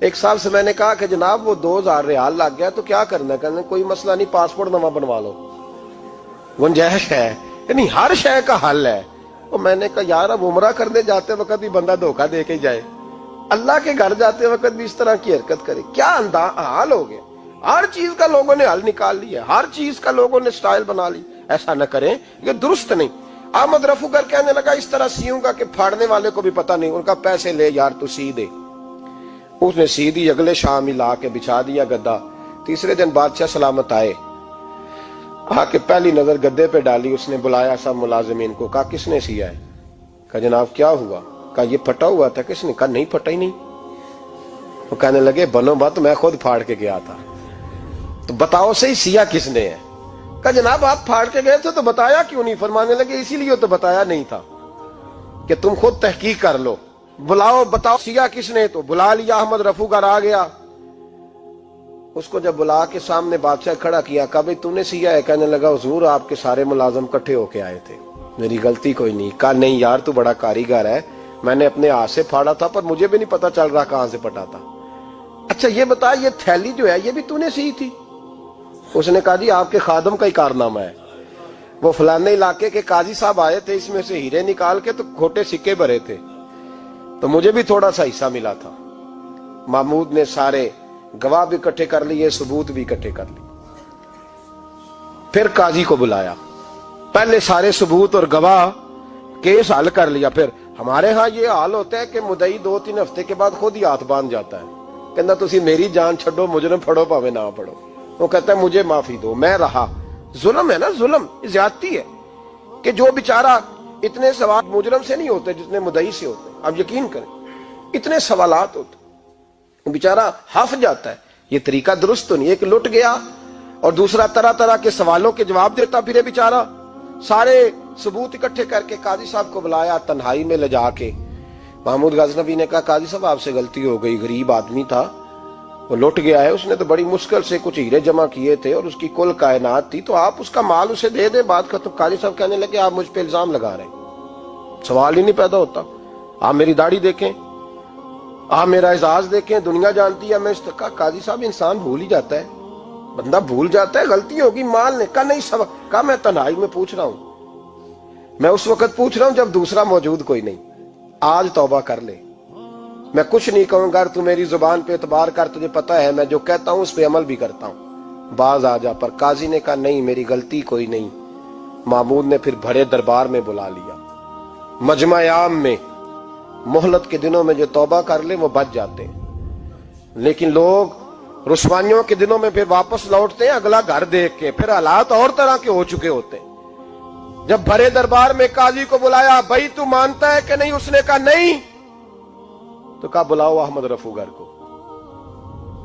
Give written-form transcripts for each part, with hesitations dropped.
ایک صاحب سے میں نے کہا کہ جناب وہ 2000 ریال لگ گیا تو کیا کرنا ہے؟ کہنے کوئی مسئلہ نہیں، پاسپورٹ نواں بنوا لو، گنجائش ہے، یعنی ہر شے کا حل ہے۔ اور میں نے کہا یار اب عمرہ کرنے جاتے وقت بھی بندہ دھوکہ دے کے جائے، اللہ کے گھر جاتے وقت بھی اس طرح کی حرکت کرے، کیا حال ہو گیا؟ ہر چیز کا لوگوں نے حل نکال لیا، ہر چیز کا لوگوں نے سٹائل بنا لی۔ ایسا نہ کریں، یہ درست نہیں۔ احمد رفو گر کہنے لگا اس طرح سیوں گا کہ پھاڑنے والے کو بھی پتہ نہیں۔ ان کا پیسے لے یار تو سی دے۔ اس نے سی دی، اگلے شام ہی لا کے بچھا دیا گدا۔ تیسرے دن بادشاہ سلامت آئے، آ کے پہلی نظر گدے پہ ڈالی، اس نے بلایا سب ملازمین کو، کہا کس نے سیا ہے؟ کہا جناب کیا ہوا؟ کہا یہ پھٹا ہوا تھا۔ کس نے؟ کہا نہیں پھٹا ہی نہیں۔ وہ کہنے لگے بنو بات، میں خود پھاڑ کے گیا تھا، تو بتاؤ صحیح سیا کس نے ہے؟ کہا جناب آپ پھاڑ کے گئے تھے تو بتایا کیوں نہیں؟ فرمانے لگے اسی لیے تو بتایا نہیں تھا کہ تم خود تحقیق کر لو، بلاؤ بتاؤ سیا کس نے۔ تو بلا لیا، احمد رفو گر آ گیا۔ اس کو جب بلا کے سامنے بادشاہ کھڑا کیا، کہا بھئی تو نے سیا ہے؟ کہنے لگا حضور آپ کے سارے ملازم کٹھے ہو کے آئے تھے، میری غلطی کوئی نہیں۔ کہا نہیں یار تو بڑا کاریگر ہے، میں نے اپنے ہاتھ سے پھاڑا تھا پر مجھے بھی نہیں پتا چل رہا کہاں سے پھٹا تھا۔ اچھا یہ بتا یہ تھیلی جو ہے یہ بھی تو نے سی تھی؟ اس نے کہا جی آپ کے خادم کا ہی کارنامہ ہے، وہ فلانے علاقے کے قاضی صاحب آئے تھے، اس میں سے ہیرے نکال کے تو کھوٹے سکے بھرے تھے، تو مجھے بھی تھوڑا سا حصہ ملا تھا۔ محمود نے سارے گواہ بھی اکٹھے کر لیے، ثبوت بھی اکٹھے کر لیے۔ پھر قاضی کو بلایا، پہلے سارے ثبوت اور گواہ کیس حل کر لیا۔ پھر ہمارے ہاں یہ حال ہوتا ہے کہ مدعی 2-3 ہفتے کے بعد خود ہی ہاتھ باندھ جاتا ہے، کہنا تسی میری جان چھڈو، مجرم پھڑو پاوے نہ پڑھو۔ وہ کہتا ہے مجھے معافی دو، میں رہا۔ ظلم ہے نا، ظلم زیادتی ہے کہ جو بیچارہ اتنے سوال مجرم سے نہیں ہوتے جتنے مدعی سے ہوتے ہیں۔ آپ یقین کریں اتنے سوالات ہوتے بیچارہ ہف جاتا ہے۔ یہ طریقہ درست تو نہیں، ایک لٹ گیا اور دوسرا طرح طرح کے سوالوں کے جواب دیتا پھرے بیچارہ۔ سارے ثبوت اکٹھے کر کے قاضی صاحب کو بلایا تنہائی میں لے جا کے۔ محمود غزنوی نے کہا قاضی صاحب آپ سے غلطی ہو گئی، غریب آدمی تھا، وہ لٹ گیا ہے، اس نے تو بڑی مشکل سے کچھ ہیرے جمع کیے تھے اور اس کی کل کائنات تھی، تو آپ اس کا مال اسے دے دیں، بات ختم۔ قاضی صاحب کہنے لگے آپ مجھ پہ الزام لگا رہے ہیں، سوال ہی نہیں پیدا ہوتا، آپ میری داڑھی دیکھیں، آپ میرا اعزاز دیکھیں، دنیا جانتی ہے میں اس کا۔ قاضی صاحب انسان بھول ہی جاتا ہے، بندہ بھول جاتا ہے، غلطی ہوگی، مال نے کہا نہیں سب، کہا میں تنہائی میں پوچھ رہا ہوں، میں اس وقت پوچھ رہا ہوں جب دوسرا موجود کوئی نہیں، آج توبہ کر لے، میں کچھ نہیں کہوں گا، تو میری زبان پہ اعتبار کر، تجھے پتا ہے میں جو کہتا ہوں اس پہ عمل بھی کرتا ہوں، باز آ جا۔ پر قاضی نے کہا نہیں میری غلطی کوئی نہیں۔ محمود نے پھر بڑے دربار میں بلا لیا، مجمع عام میں۔ مہلت کے دنوں میں جو توبہ کر لے وہ بچ جاتے ہیں، لیکن لوگ رسوائیوں کے دنوں میں پھر واپس لوٹتے ہیں اگلا گھر دیکھ کے، پھر حالات اور طرح کے ہو چکے ہوتے ہیں۔ جب بڑے دربار میں قاضی کو بلایا، بھائی تو مانتا ہے کہ نہیں؟ اس نے کہا نہیں۔ تو کہا بلاؤ احمد رفو گر کو۔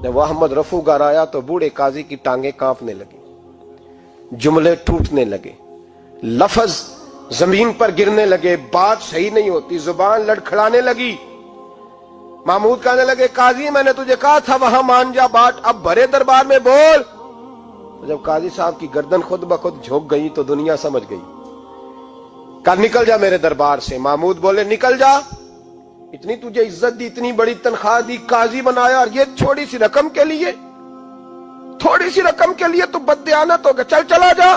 جب احمد رفو گر آیا تو بوڑھے قاضی کی ٹانگیں کانپنے لگی، جملے ٹوٹنے لگے، لفظ زمین پر گرنے لگے، بات صحیح نہیں ہوتی، زبان لڑکھڑانے لگی۔ محمود کہنے لگے قاضی میں نے تجھے کہا تھا وہاں مان جا بات، اب بڑے دربار میں بول۔ تو جب قاضی صاحب کی گردن خود بخود جھک گئی تو دنیا سمجھ گئی، کہا نکل جا میرے دربار سے۔ محمود بولے نکل جا، اتنی تجھے عزت دی، اتنی بڑی تنخواہ دی، قاضی بنایا، اور یہ تھوڑی سی رقم کے لیے، تھوڑی سی رقم کے لیے تو بددیانت ہو گیا، چل چلا جا،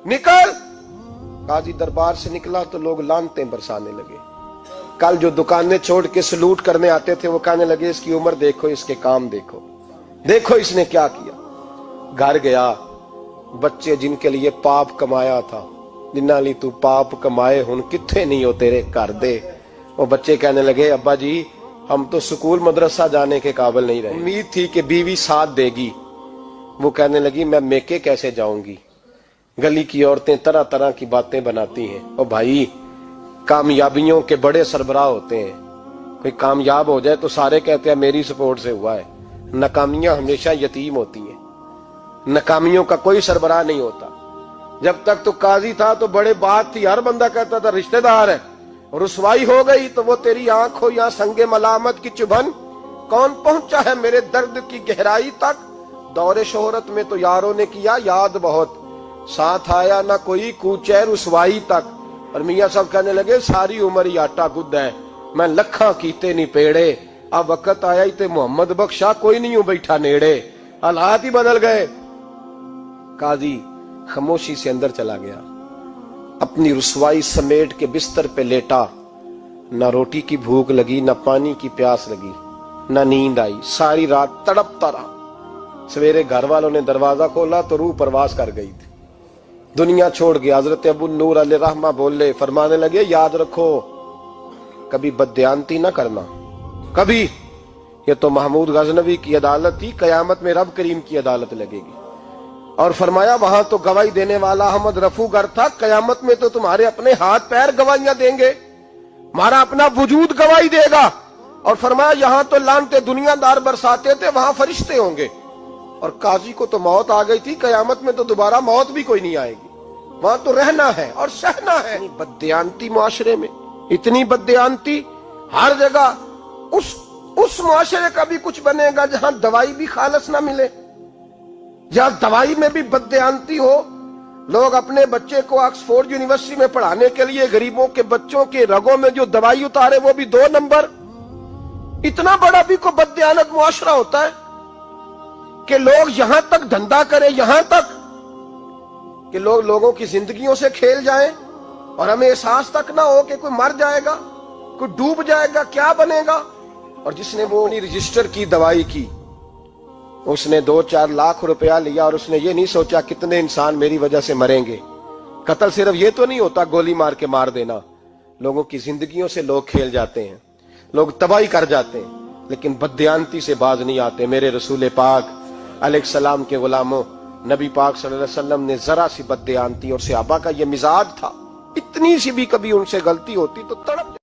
نکل۔ قاضی دربار سے نکلا تو لوگ لعنتیں برسانے لگے۔ کل جو دکانیں چھوڑ کے سلوٹ کرنے آتے تھے وہ کہنے لگے اس کی عمر دیکھو، اس کے کام دیکھو، دیکھو اس نے کیا کیا۔ گھر گیا، بچے جن کے لیے پاپ کمایا تھا، جنہاں لی تو پاپ کمائے ہن کتھے نہیں ہو تیرے گھر دے۔ وہ بچے کہنے لگے ابا جی ہم تو سکول مدرسہ جانے کے قابل نہیں رہے، امید تھی کہ بیوی ساتھ دے گی۔ وہ کہنے لگی میں میکے کیسے جاؤں گی، گلی کی عورتیں طرح طرح کی باتیں بناتی ہیں۔ اور بھائی کامیابیوں کے بڑے سربراہ ہوتے ہیں، کوئی کامیاب ہو جائے تو سارے کہتے ہیں میری سپورٹ سے ہوا ہے، ناکامیاں ہمیشہ یتیم ہوتی ہیں، ناکامیوں کا کوئی سربراہ نہیں ہوتا۔ جب تک تو قاضی تھا تو بڑے بات تھی، ہر بندہ کہتا تھا رشتہ دار ہے، رسوائی ہو گئی تو وہ تیری آنکھ ہو یا سنگ ملامت کی چبھن، کون پہنچا ہے میرے درد کی گہرائی تک، دور شہرت میں تو یاروں نے کیا یاد بہت، ساتھ آیا نہ کوئی کوچے رسوائی تک۔ اور میاں صاحب کہنے لگے ساری عمر ہی آٹا گد ہے، میں لکھاں کیتے نہیں پیڑے، اب وقت آیا ہی تے محمد بخشا کوئی نہیں ہوں بیٹھا نیڑے، حالات ہی بدل گئے۔ قاضی خاموشی سے اندر چلا گیا، اپنی رسوائی سمیٹ کے بستر پہ لیٹا، نہ روٹی کی بھوک لگی، نہ پانی کی پیاس لگی، نہ نیند آئی، ساری رات تڑپتا رہا۔ سویرے گھر والوں نے دروازہ کھولا تو روح پرواز کر گئی تھی، دنیا چھوڑ گیا۔ حضرت ابو نور علیہ رحمہ بولے، فرمانے لگے یاد رکھو کبھی بددیانتی نہ کرنا، کبھی۔ یہ تو محمود غزنوی کی عدالت تھی، قیامت میں رب کریم کی عدالت لگے گی۔ اور فرمایا وہاں تو گواہی دینے والا احمد رفو گر تھا، قیامت میں تو تمہارے اپنے ہاتھ پیر گواہیاں دیں گے، ہمارا اپنا وجود گواہی دے گا۔ اور فرمایا یہاں تو لعنتیں دنیا دار برساتے تھے، وہاں فرشتے ہوں گے۔ اور قاضی کو تو موت آ گئی تھی، قیامت میں تو دوبارہ موت بھی کوئی نہیں آئے گی، وہاں تو رہنا ہے اور سہنا ہے۔ بددیانتی معاشرے میں، اتنی بددیانتی ہر جگہ۔ اس معاشرے کا بھی کچھ بنے گا جہاں دوائی بھی خالص نہ ملے، جہاں دوائی میں بھی بددیانتی ہو۔ لوگ اپنے بچے کو آکسفورڈ یونیورسٹی میں پڑھانے کے لیے غریبوں کے بچوں کے رگوں میں جو دوائی اتارے وہ بھی 2 نمبر۔ اتنا بڑا بھی کو بددیانت معاشرہ ہوتا ہے کہ لوگ یہاں تک دھندا کریں، یہاں تک کہ لوگ لوگوں کی زندگیوں سے کھیل جائیں اور ہمیں احساس تک نہ ہو کہ کوئی مر جائے گا، کوئی ڈوب جائے گا، کیا بنے گا۔ اور جس نے وہ رجسٹر کی دوائی کی، اس نے 2-4 لاکھ روپیہ لیا اور اس نے یہ نہیں سوچا کتنے انسان میری وجہ سے مریں گے۔ قتل صرف یہ تو نہیں ہوتا گولی مار کے مار دینا، لوگوں کی زندگیوں سے لوگ کھیل جاتے ہیں، لوگ تباہی کر جاتے ہیں، لیکن بددیانتی سے باز نہیں آتے۔ میرے رسول پاک علیہ السلام کے غلاموں، نبی پاک صلی اللہ علیہ وسلم نے ذرا سی بددیانتی، اور صحابہ کا یہ مزاج تھا، اتنی سی بھی کبھی ان سے غلطی ہوتی تو تڑپ